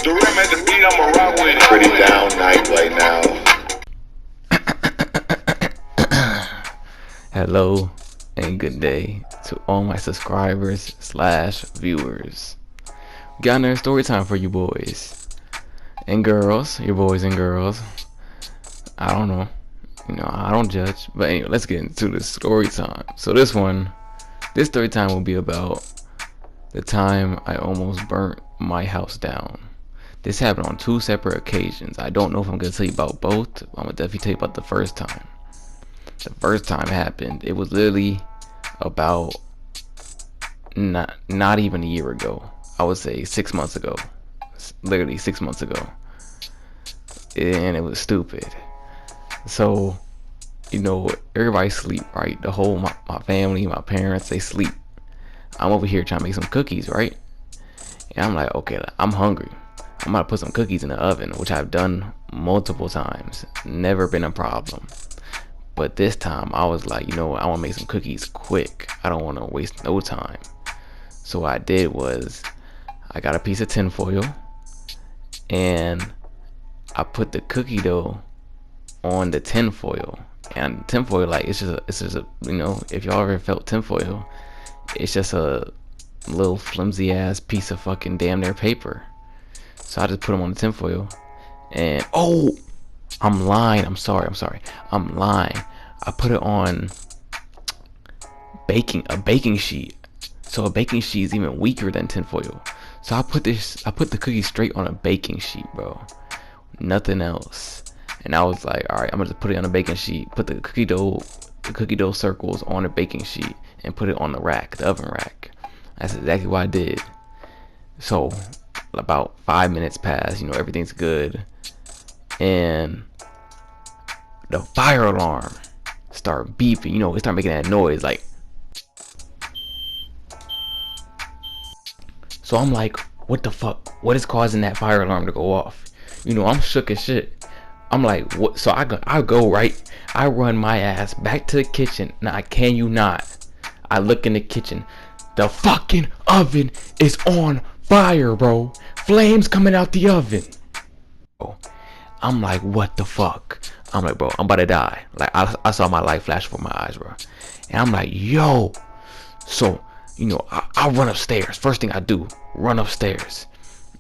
Pretty down night right now. Hello and good day to all my subscribers slash viewers. We got another story time for you boys and girls, your boys and girls. I don't know, I don't judge, but anyway, let's get into the story time. So this story time will be about the time I almost burnt my house down. This happened on two separate occasions. I don't know if I'm gonna tell you about both. I'm gonna definitely tell you about the first time. The first time happened, it was literally about not even a year ago. I would say 6 months ago. Literally 6 months ago. And it was stupid. So, everybody sleep, right? The whole my family, my parents, they sleep. I'm over here trying to make some cookies, right? And I'm like, okay, I'm hungry. I'm gonna put some cookies in the oven, which I've done multiple times. Never been a problem. But this time I was like, I want to make some cookies quick. I don't want to waste no time. So what I did was I got a piece of tinfoil and I put the cookie dough on the tinfoil. And tinfoil, like, it's just a if y'all ever felt tinfoil, it's just a little flimsy ass piece of fucking damn near paper. So I just put them on the tinfoil, and I'm lying. I'm sorry. I'm lying. I put it on a baking sheet. So a baking sheet is even weaker than tinfoil. So I put the cookie straight on a baking sheet, bro. Nothing else. And I was like, all right, I'm gonna just put it on a baking sheet. Put the cookie dough circles on a baking sheet and put it on the rack, the oven rack. That's exactly what I did. So about 5 minutes passed. Everything's good, and the fire alarm start beeping. It start making that noise, like. So I'm like, what the fuck? What is causing that fire alarm to go off? I'm shook as shit. I'm like, what? So I go right. I run my ass back to the kitchen. Now, I can you not? I look in the kitchen. The fucking oven is on fire, bro. Flames coming out the oven. I'm like, what the fuck? I'm like, bro, I'm about to die. Like, I saw my light flash before my eyes, bro. And I'm like, yo. So, I run upstairs. First thing I do, run upstairs.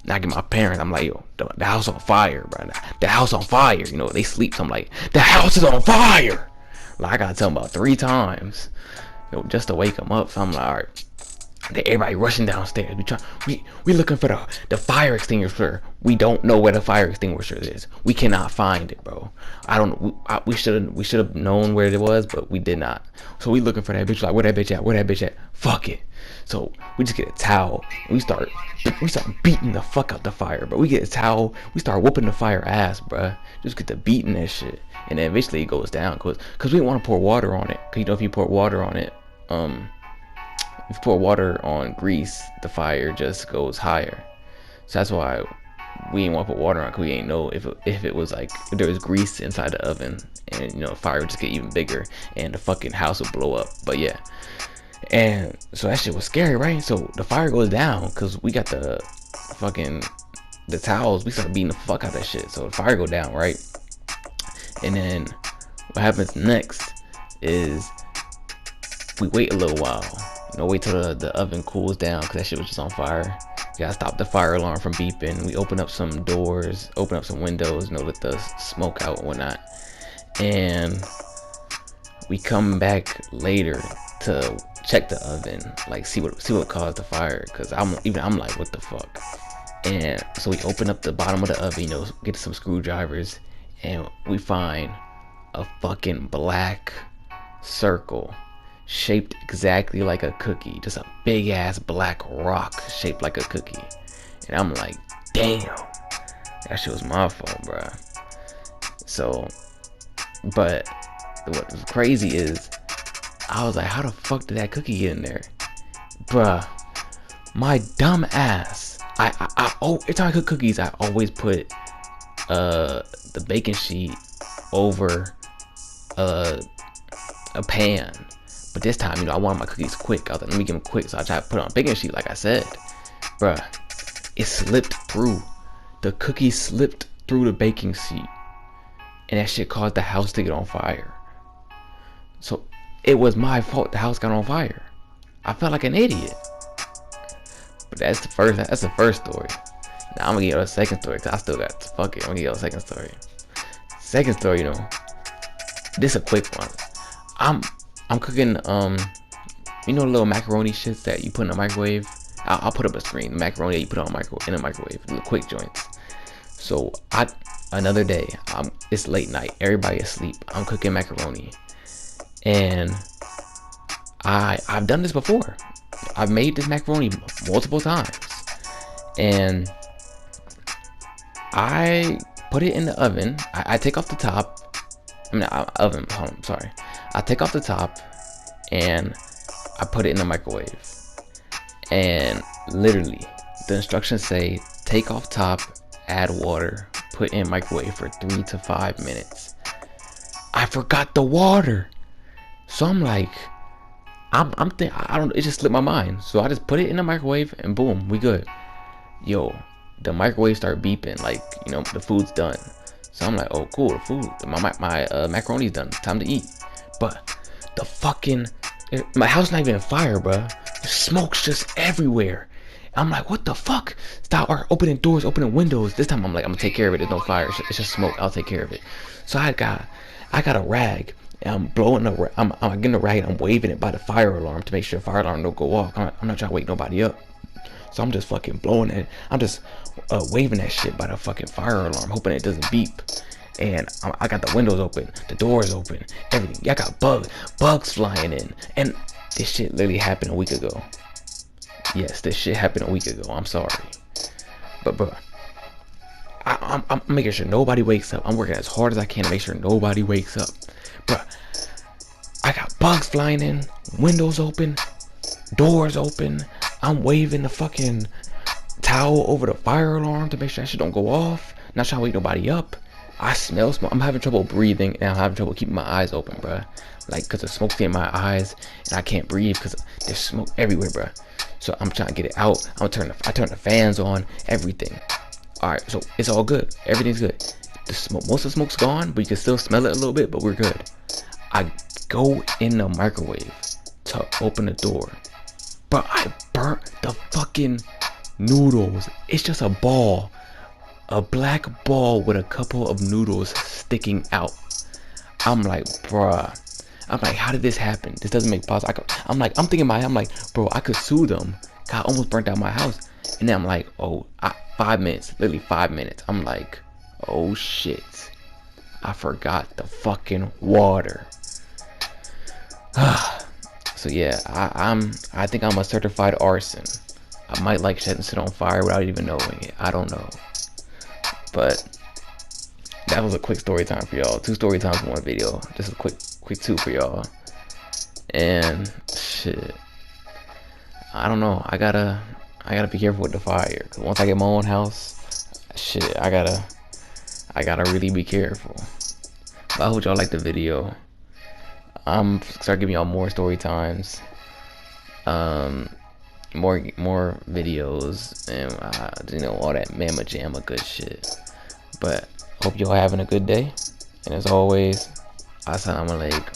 And I get my parents. I'm like, yo, the house on fire, bro. The house on fire. They sleep. So I'm like, the house is on fire. Like, I gotta tell them about 3 times, just to wake them up. So I'm like, all right. Everybody rushing downstairs. We looking for the fire extinguisher. We don't know where the fire extinguisher is. We cannot find it, bro. I don't know. We should have known where it was, but we did not. So we looking for that bitch. Like, where that bitch at? Where that bitch at? Fuck it. So we just get a towel and we start beating the fuck out the fire, bro. We get a towel. We start whooping the fire ass, bro. Just get to beating that shit, and then eventually it goes down, cause we didn't want to pour water on it. Cause if you pour water on it, if you pour water on grease, the fire just goes higher. So that's why we didn't want to put water on, because we didn't know if it was like, if there was grease inside the oven, and the fire would just get even bigger and the fucking house would blow up. But yeah, and so that shit was scary, right? So the fire goes down because we got the towels. We started beating the fuck out of that shit. So the fire go down, right? And then what happens next is we wait a little while. Wait till the oven cools down, because that shit was just on fire. You gotta stop the fire alarm from beeping. We open up some doors, open up some windows, let the smoke out and whatnot. And we come back later to check the oven, like see what caused the fire, because I'm like, what the fuck? And so we open up the bottom of the oven, get some screwdrivers, and we find a fucking black circle shaped exactly like a cookie, just a big ass black rock shaped like a cookie. And I'm like, damn, that shit was my fault, bruh. So, but what was crazy is, I was like, how the fuck did that cookie get in there, bruh? My dumb ass. Every time I cook cookies, I always put the baking sheet over a pan. But this time, I wanted my cookies quick. I was like, let me get them quick. So I tried to put it on a baking sheet, like I said. Bruh, it slipped through the cookie slipped through the baking sheet, and that shit caused the house to get on fire. So it was my fault the house got on fire. I felt like an idiot. But that's the first story. Now I'm gonna get you a second story, cause I still got, fuck it, I'm gonna get you a second story. Second story, this a quick one. I'm cooking the little macaroni shits that you put in the microwave. I'll put up a screen. The macaroni that you put in the microwave, the quick joints. So another day, it's late night, everybody asleep. I'm cooking macaroni, and I've done this before. I've made this macaroni multiple times, and I put it in the oven. I take off the top. I take off the top and I put it in the microwave. And literally, the instructions say take off top, add water, put in microwave for 3 to 5 minutes. I forgot the water, so I'm like, it just slipped my mind. So I just put it in the microwave and boom, we good. Yo, the microwave started beeping like, the food's done. So I'm like, oh cool, the food, my macaroni's done, time to eat. But my house not even on fire, bruh. Smoke's just everywhere. I'm like, what the fuck? Stop opening doors, opening windows. This time I'm like, I'm gonna take care of it. There's no fire. It's just smoke. I'll take care of it. So I got a rag. And I'm blowing I'm getting a rag and I'm waving it by the fire alarm to make sure the fire alarm don't go off. I'm not trying to wake nobody up. So I'm just fucking blowing it. I'm just waving that shit by the fucking fire alarm, hoping it doesn't beep. And I got the windows open, the doors open, everything. I got bugs flying in. And this shit literally happened a week ago. Yes, this shit happened a week ago. I'm sorry. But bro, I'm making sure nobody wakes up. I'm working as hard as I can to make sure nobody wakes up. Bro, I got bugs flying in, windows open, doors open. I'm waving the fucking towel over the fire alarm to make sure that shit don't go off. Not trying to wake nobody up. I smell smoke. I'm having trouble breathing and I'm having trouble keeping my eyes open, bruh. Like, cause the smoke's in my eyes and I can't breathe cause there's smoke everywhere, bruh. So I'm trying to get it out. I turn the fans on, everything. All right, so it's all good. Everything's good. The smoke, most of the smoke's gone, but you can still smell it a little bit, but we're good. I go in the microwave to open the door, but I burnt the fucking noodles. It's just a ball. A black ball with a couple of noodles sticking out. I'm like, bruh. I'm like, how did this happen? This doesn't make possible. I'm thinking in my head, I'm like, bro, I could sue them. I almost burnt down my house. And then I'm like, 5 minutes, literally 5 minutes. I'm like, oh shit, I forgot the fucking water. So yeah, I think I'm a certified arson. I might like setting shit on fire without even knowing it. I don't know. But that was a quick story time for y'all. 2 story times in one video. Just a quick 2 for y'all. And shit, I don't know. I gotta be careful with the fire. Cause once I get my own house, shit, I gotta really be careful. But I hope y'all like the video. I'm start giving y'all more story times. More videos and all that mamma jamma good shit. But hope y'all having a good day, and as always, assalamu alaikum.